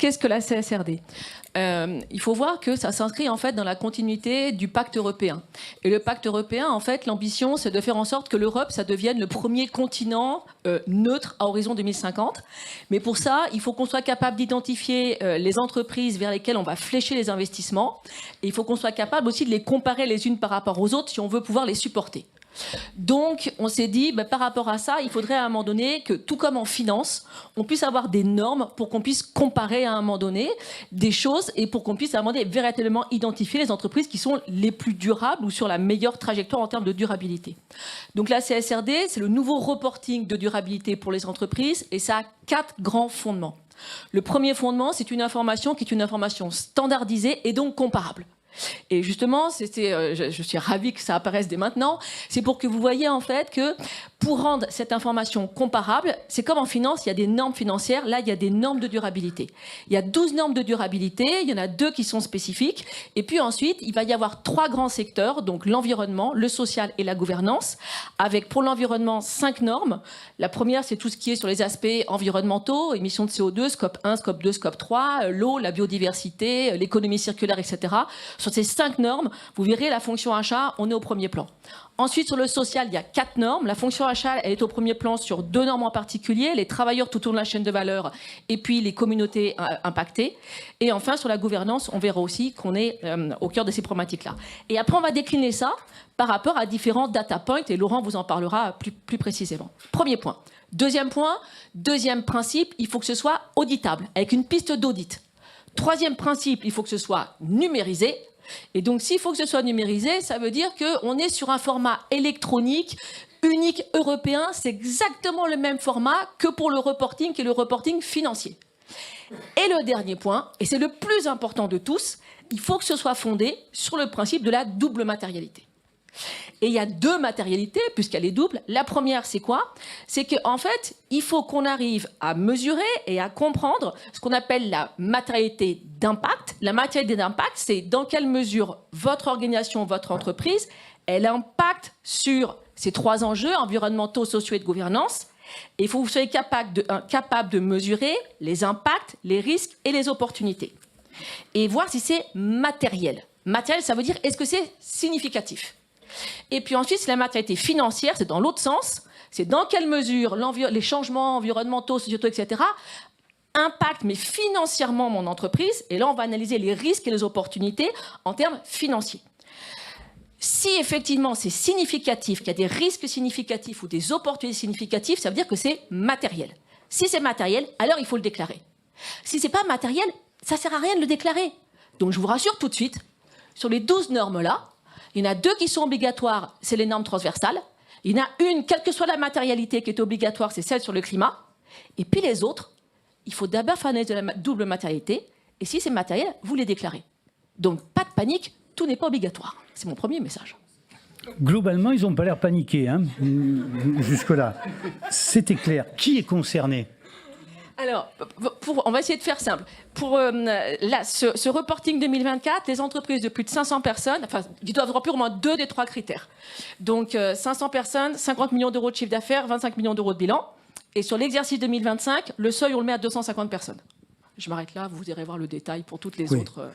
Qu'est-ce que la CSRD? Il faut voir que ça s'inscrit en fait dans la continuité du pacte européen. Et le pacte européen, en fait, l'ambition, c'est de faire en sorte que l'Europe, ça devienne le premier continent neutre à horizon 2050. Mais pour ça, il faut qu'on soit capable d'identifier les entreprises vers lesquelles on va flécher les investissements. Et il faut qu'on soit capable aussi de les comparer les unes par rapport aux autres si on veut pouvoir les supporter. Donc, on s'est dit, par rapport à ça, il faudrait à un moment donné que, tout comme en finance, on puisse avoir des normes pour qu'on puisse comparer à un moment donné des choses et pour qu'on puisse à un moment donné véritablement identifier les entreprises qui sont les plus durables ou sur la meilleure trajectoire en termes de durabilité. Donc la CSRD, c'est le nouveau reporting de durabilité pour les entreprises et ça a 4 grands fondements. Le premier fondement, c'est une information qui est une information standardisée et donc comparable. Et justement, je suis ravie que ça apparaisse dès maintenant, c'est pour que vous voyez en fait que pour rendre cette information comparable, c'est comme en finance, il y a des normes financières, là il y a des normes de durabilité. Il y a 12 normes de durabilité, il y en a 2 qui sont spécifiques, et puis ensuite il va y avoir 3 grands secteurs, donc l'environnement, le social et la gouvernance, avec pour l'environnement 5 normes. La première, c'est tout ce qui est sur les aspects environnementaux, émissions de CO2, scope 1, scope 2, scope 3, l'eau, la biodiversité, l'économie circulaire, etc. Sur ces 5 normes, vous verrez la fonction achat, on est au premier plan. Ensuite, sur le social, il y a 4 normes. La fonction achat, elle est au premier plan sur 2 normes en particulier, les travailleurs tout au long de la chaîne de valeur et puis les communautés impactées. Et enfin, sur la gouvernance, on verra aussi qu'on est au cœur de ces problématiques-là. Et après, on va décliner ça par rapport à différents data points, et Laurent vous en parlera plus précisément. Premier point. Deuxième point, deuxième principe, il faut que ce soit auditable, avec une piste d'audit. Troisième principe, il faut que ce soit numérisé. Et donc, s'il faut que ce soit numérisé, ça veut dire qu'on est sur un format électronique, unique européen. C'est exactement le même format que pour le reporting, qui est le reporting financier. Et le dernier point, et c'est le plus important de tous, il faut que ce soit fondé sur le principe de la double matérialité. Et il y a 2 matérialités, puisqu'elle est double. La première, c'est quoi? C'est qu'en fait, il faut qu'on arrive à mesurer et à comprendre ce qu'on appelle la matérialité d'impact. La matérialité d'impact, c'est dans quelle mesure votre organisation, votre entreprise, elle impacte sur ces 3 enjeux environnementaux, sociaux et de gouvernance. Et il faut que vous soyez capable de mesurer les impacts, les risques et les opportunités. Et voir si c'est matériel. Matériel, ça veut dire est-ce que c'est significatif? Et puis ensuite, c'est la matérialité financière, c'est dans l'autre sens. C'est dans quelle mesure les changements environnementaux, sociétaux, etc. impactent, mais financièrement, mon entreprise. Et là, on va analyser les risques et les opportunités en termes financiers. Si effectivement c'est significatif, qu'il y a des risques significatifs ou des opportunités significatives, ça veut dire que c'est matériel. Si c'est matériel, alors il faut le déclarer. Si c'est pas matériel, ça sert à rien de le déclarer. Donc je vous rassure tout de suite, sur les 12 normes-là, il y en a 2 qui sont obligatoires, c'est les normes transversales. Il y en a une, quelle que soit la matérialité qui est obligatoire, c'est celle sur le climat. Et puis les autres, il faut d'abord faire l'analyse de la double matérialité. Et si c'est matériel, vous les déclarez. Donc pas de panique, tout n'est pas obligatoire. C'est mon premier message. Globalement, ils n'ont pas l'air paniqués, hein, jusque-là. C'était clair. Qui est concerné ? Alors, on va essayer de faire simple. Pour ce reporting 2024, les entreprises de plus de 500 personnes, enfin, ils doivent remplir au moins 2 des 3 critères. Donc, 500 personnes, 50 millions d'euros de chiffre d'affaires, 25 millions d'euros de bilan. Et sur l'exercice 2025, le seuil, on le met à 250 personnes. Je m'arrête là, vous irez voir le détail pour toutes les autres.